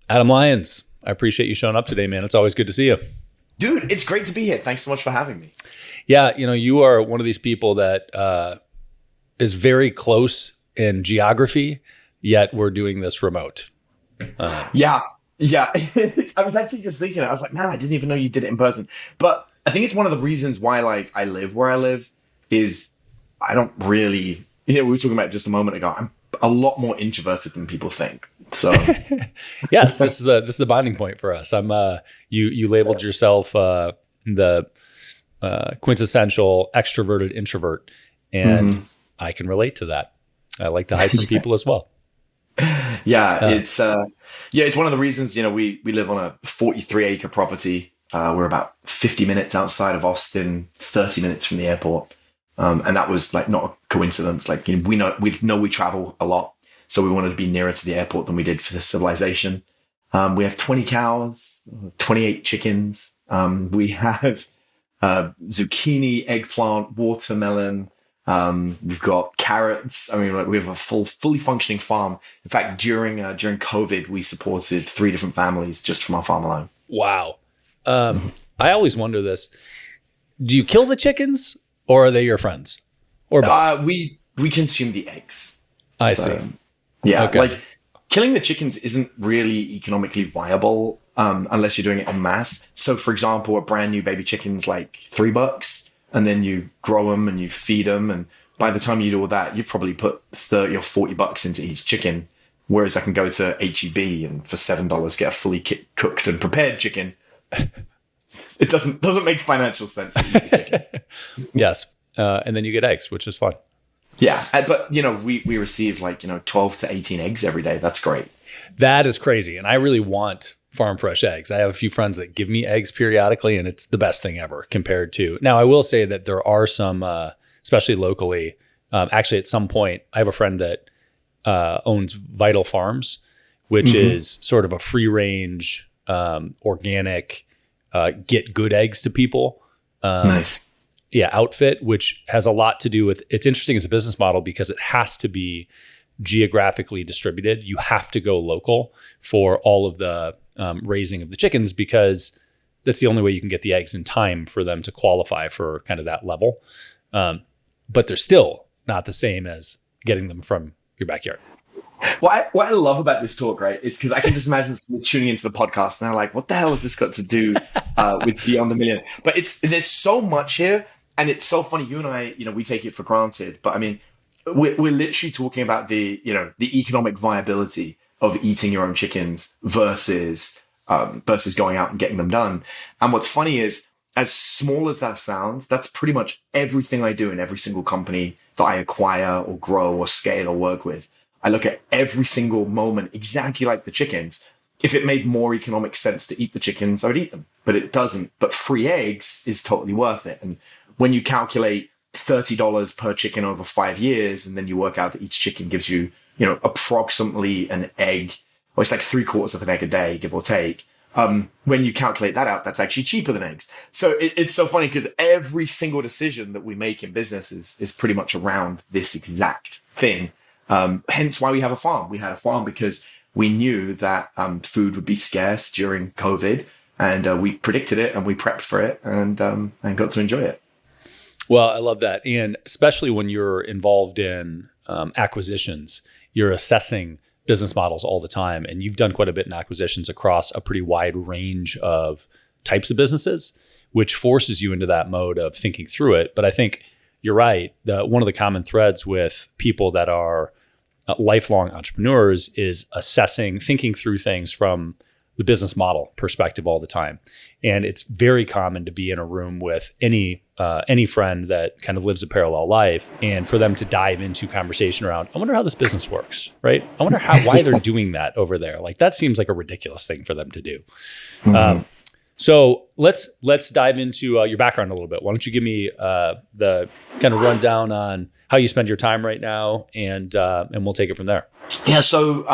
Adam Lyons, I appreciate you showing up today, man. It's always good to see you. Dude, it's great to be here. Thanks so much for having me. Yeah, you are one of these people that is very close in geography, yet we're doing this remote. Yeah. I was actually just thinking, I was like, man, I didn't even know you did it in person. But I think it's one of the reasons why, like, I live where I live is I don't really, we were talking about it just a moment ago. I'm a lot more introverted than people think. So yes, this is a bonding point for us. You labeled yourself the quintessential extroverted introvert, and I can relate to that. I like to hide from people as well. It's one of the reasons, we live on a 43-acre property. We're about 50 minutes outside of Austin, 30 minutes from the airport. And that was like not a coincidence. Like, we know we travel a lot. So we wanted to be nearer to the airport than we did for the civilization. We have 20 cows, 28 chickens. We have zucchini, eggplant, watermelon. We've got carrots. I mean, like, we have a fully functioning farm. In fact, during COVID, we supported 3 different families just from our farm alone. Wow. I always wonder this. Do you kill the chickens or are they your friends? Or both? We consume the eggs. I see. Yeah. Okay. Like, killing the chickens isn't really economically viable, unless you're doing it en masse. So, for example, a brand new baby chicken's like $3. And then you grow them and you feed them. And by the time you do all that, you've probably put $30 or $40 into each chicken. Whereas I can go to HEB and for $7 get a fully cooked and prepared chicken. It doesn't make financial sense to eat the chicken. Yes. And then you get eggs, which is fun. Yeah. But, we receive 12 to 18 eggs every day. That's great. That is crazy. And I really want farm fresh eggs. I have a few friends that give me eggs periodically, and it's the best thing ever compared to. Now, I will say that there are some, especially locally, actually at some point, I have a friend that owns Vital Farms, which is sort of a free range, organic, get good eggs to people. Nice. Yeah, outfit, which has a lot to do with, it's interesting as a business model because it has to be geographically distributed. You have to go local for all of the raising of the chickens because that's the only way you can get the eggs in time for them to qualify for kind of that level. But they're still not the same as getting them from your backyard. What I love about this talk, right, is because I can just imagine tuning into the podcast and they're like, what the hell has this got to do with Beyond the Million? But there's so much here, and it's so funny. You and I, we take it for granted, but I mean, we're literally talking about the economic viability of eating your own chickens versus going out and getting them done. And what's funny is, as small as that sounds, that's pretty much everything I do in every single company that I acquire or grow or scale or work with. I look at every single moment exactly like the chickens. If it made more economic sense to eat the chickens, I would eat them, but it doesn't. But free eggs is totally worth it. And when you calculate $30 per chicken over 5 years, and then you work out that each chicken gives you, approximately an egg, or it's like 3/4 of an egg a day, give or take. When you calculate that out, that's actually cheaper than eggs. So it's so funny because every single decision that we make in business is pretty much around this exact thing. Hence why we have a farm. We had a farm because we knew that food would be scarce during COVID, and we predicted it and we prepped for it and got to enjoy it. Well, I love that. And especially when you're involved in acquisitions, you're assessing business models all the time. And you've done quite a bit in acquisitions across a pretty wide range of types of businesses, which forces you into that mode of thinking through it. But I think you're right. One of the common threads with people that are lifelong entrepreneurs is thinking through things from the business model perspective all the time. And it's very common to be in a room with any friend that kind of lives a parallel life, and for them to dive into conversation around, I wonder how this business works, right? I wonder why they're doing that over there. Like, that seems like a ridiculous thing for them to do. So let's dive into your background a little bit. Why don't you give me the kind of rundown on how you spend your time right now, and we'll take it from there. Yeah. So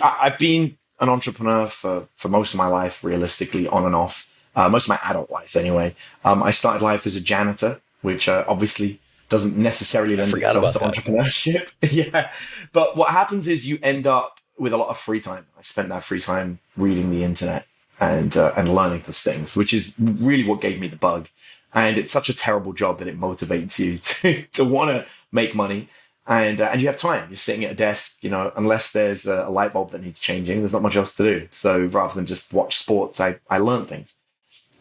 I've been an entrepreneur for most of my life, realistically, on and off. Most of my adult life, anyway. I started life as a janitor, which obviously doesn't necessarily lend itself to entrepreneurship. Yeah. But what happens is you end up with a lot of free time. I spent that free time reading the internet and learning those things, which is really what gave me the bug. And it's such a terrible job that it motivates you to want to make money. And you have time. You're sitting at a desk, unless there's a light bulb that needs changing, there's not much else to do. So rather than just watch sports, I learned things.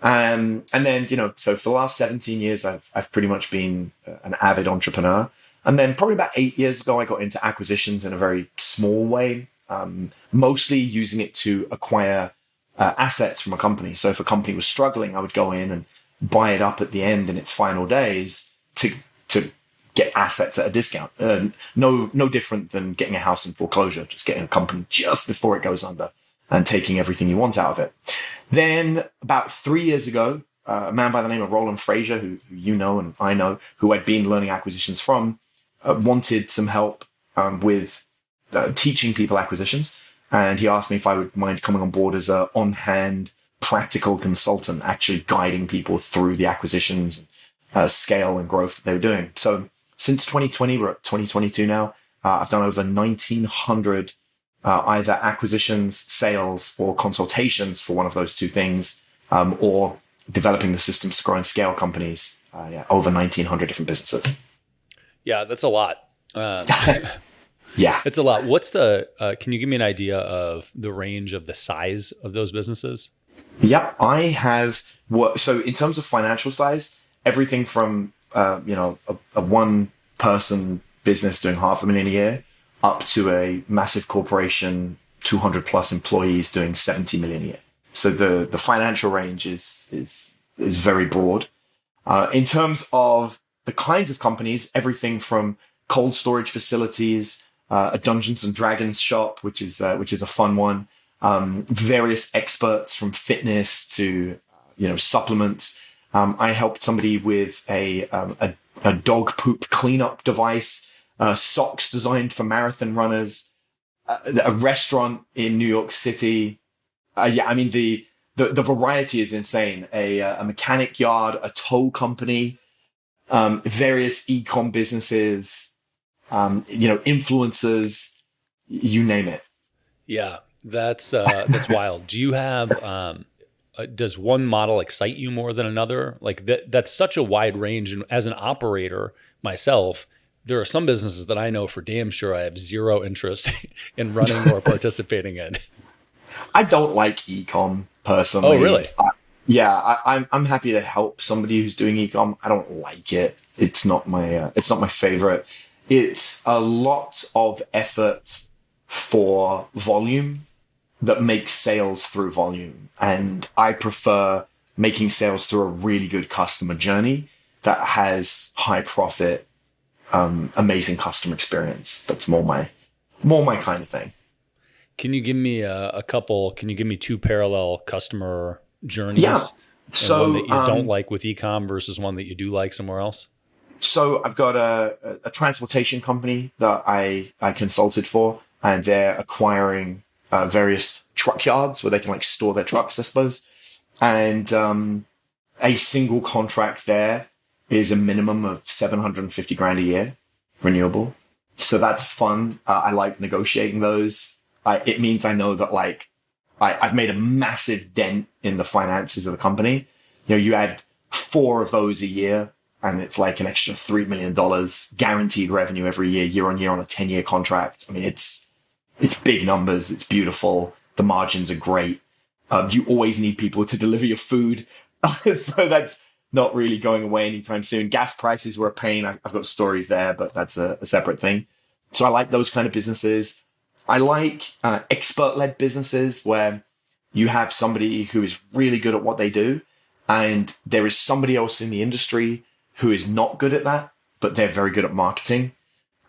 And then, so for the last 17 years, I've pretty much been an avid entrepreneur. And then probably about 8 years ago, I got into acquisitions in a very small way, mostly using it to acquire assets from a company. So if a company was struggling, I would go in and buy it up at the end in its final days to get assets at a discount. No different than getting a house in foreclosure, just getting a company just before it goes under and taking everything you want out of it. Then about 3 years ago, a man by the name of Roland Fraser, who you know and I know, who I'd been learning acquisitions from, wanted some help with teaching people acquisitions. And he asked me if I would mind coming on board as a on-hand practical consultant, actually guiding people through the acquisitions, scale and growth that they were doing. So since 2020, we're at 2022 now, I've done over 1,900 either acquisitions, sales, or consultations for one of those two things, or developing the systems to grow and scale companies. Over 1,900 different businesses. Yeah, that's a lot. Yeah, it's a lot. What's can you give me an idea of the range of the size of those businesses? Yeah, I have so in terms of financial size, everything from, a one person business doing $500,000 a year up to a massive corporation, 200 plus employees doing 70 million a year. So the financial range is very broad. In terms of the kinds of companies, everything from cold storage facilities, a Dungeons and Dragons shop, which is a fun one, various experts from fitness to supplements. I helped somebody with a dog poop cleanup device, socks designed for marathon runners, a restaurant in New York City. The variety is insane. A mechanic yard, a tow company, various e-com businesses, influencers, you name it. Yeah, that's wild. Do you have, does one model excite you more than another? Like that's such a wide range. And as an operator myself, there are some businesses that I know for damn sure I have zero interest in running or participating in. I don't like e-com personally. Oh, really? I'm happy to help somebody who's doing e-com. I don't like it. It's not my favorite. It's a lot of effort for volume that makes sales through volume. And I prefer making sales through a really good customer journey that has high profit, amazing customer experience. That's more my kind of thing. Can you give me can you give me two parallel customer journeys? Yeah. So one that you don't like with e-com versus one that you do like somewhere else? So I've got a transportation company that I consulted for, and they're acquiring various truck yards where they can store their trucks, I suppose. And a single contract there is a minimum of $750,000 a year, renewable. So that's fun. I like negotiating those. It means I know that I've made a massive dent in the finances of the company. You add 4 of those a year, and it's like an extra $3 million guaranteed revenue every year on year on a 10-year contract. I mean, it's big numbers. It's beautiful. The margins are great. You always need people to deliver your food. So that's not really going away anytime soon. Gas prices were a pain. I've got stories there, but that's a separate thing. So I like those kind of businesses. I like expert-led businesses where you have somebody who is really good at what they do, and there is somebody else in the industry who is not good at that, but they're very good at marketing.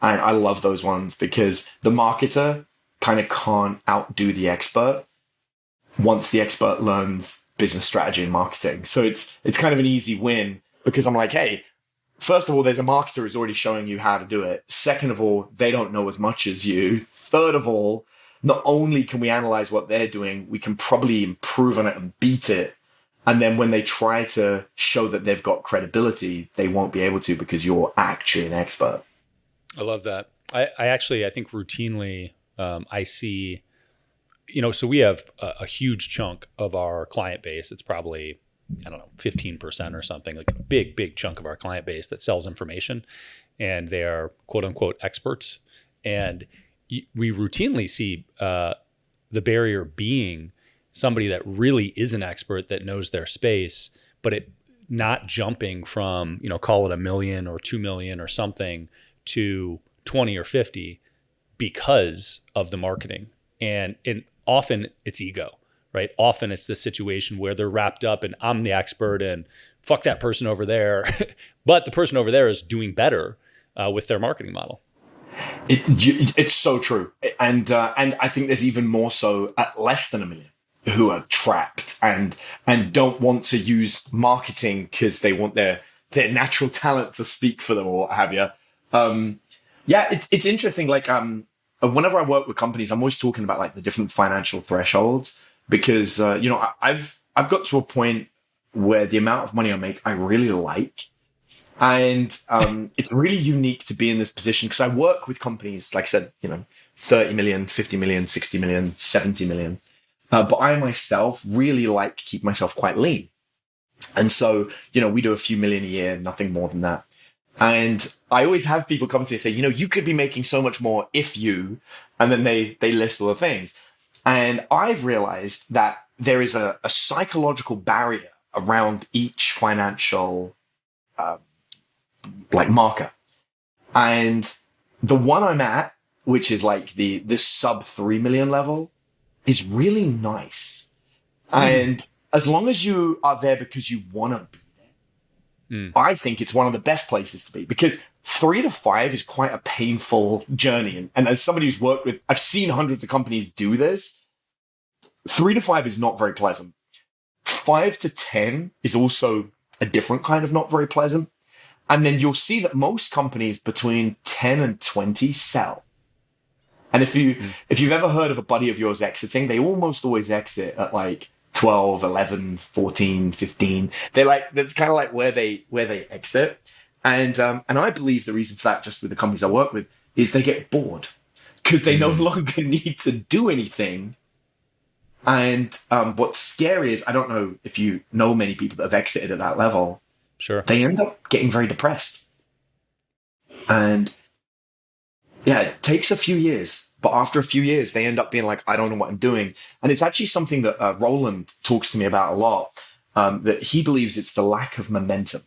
And I love those ones because the marketer kind of can't outdo the expert once the expert learns business strategy and marketing. So it's kind of an easy win because I'm like, hey, first of all, there's a marketer who's already showing you how to do it. Second of all, they don't know as much as you. Third of all, not only can we analyze what they're doing, we can probably improve on it and beat it. And then when they try to show that they've got credibility, they won't be able to because you're actually an expert. I love that. I think routinely I see, so we have a huge chunk of our client base. It's probably, I don't know, 15% or something, like a big, big chunk of our client base that sells information, and they are quote unquote experts. And we routinely see the barrier being somebody that really is an expert that knows their space, but it not jumping from, call it $1 million or 2 million or something to 20 or 50 because of the marketing. And often it's ego, right? Often it's the situation where they're wrapped up and I'm the expert and fuck that person over there. But the person over there is doing better with their marketing model. It's so true. And I think there's even more so at less than $1 million who are trapped and don't want to use marketing because they want their natural talent to speak for them or what have you. It's interesting. Like, whenever I work with companies, I'm always talking about like the different financial thresholds because, I've got to a point where the amount of money I make, I really like. And it's really unique to be in this position because I work with companies, like I said, 30 million, 50 million, 60 million, 70 million. But I myself really like to keep myself quite lean. And so, we do a few million a year, nothing more than that. And I always have people come to me and say, you could be making so much more if you, and then they list all the things. And I've realized that there is a psychological barrier around each financial marker. And the one I'm at, which is like the sub 3 million level, is really nice. And as long as you are there because you want to be there, I think it's one of the best places to be because 3 to 5 is quite a painful journey. And as somebody who's worked with, I've seen hundreds of companies do this. 3 to 5 is not very pleasant. 5 to 10 is also a different kind of not very pleasant. And then you'll see that most companies between 10 and 20 sell. And if you've ever heard of a buddy of yours exiting, they almost always exit at like 12, 11, 14, 15. That's kind of like where they exit. And I believe the reason for that, just with the companies I work with, is they get bored because they no longer need to do anything. And what's scary is, I don't know if you know many people that have exited at that level. Sure. They end up getting very depressed. And yeah, it takes a few years, but after a few years, they end up being like, I don't know what I'm doing. And it's actually something that Roland talks to me about a lot, that he believes it's the lack of momentum,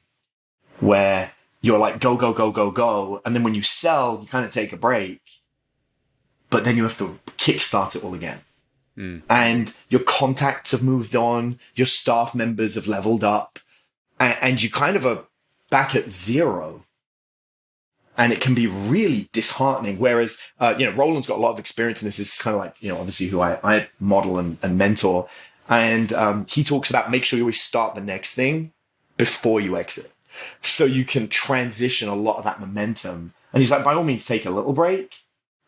where you're like, go, go, go, go, go. And then when you sell, you kind of take a break, but then you have to kickstart it all again. And your contacts have moved on, your staff members have leveled up, and you kind of are back at zero. And it can be really disheartening. Whereas, Roland's got a lot of experience in this. This is kind of like, obviously who I model and mentor. And he talks about make sure you always start the next thing before you exit. So you can transition a lot of that momentum. And he's like, by all means, take a little break,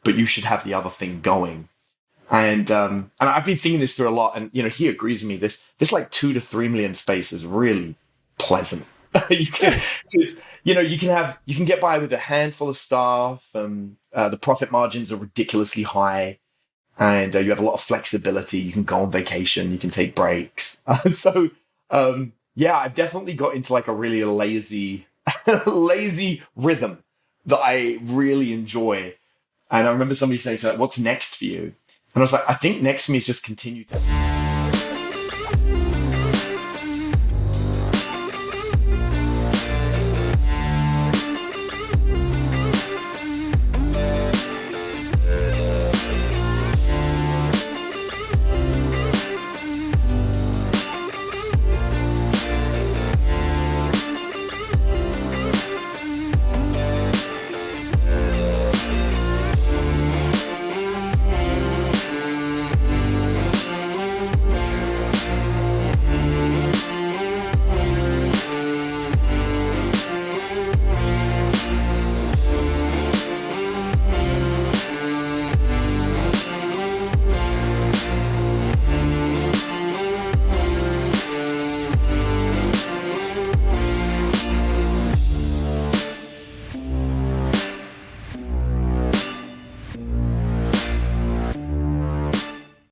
but you should have the other thing going. And I've been thinking this through a lot. And, he agrees with me. This like 2 to 3 million space is really pleasant. You can just, you can get by with a handful of staff. The profit margins are ridiculously high, and you have a lot of flexibility. You can go on vacation, you can take breaks. So I've definitely got into like a really lazy rhythm that I really enjoy. And I remember somebody saying, "What's next for you?" And I was like, "I think next for me is just continue to."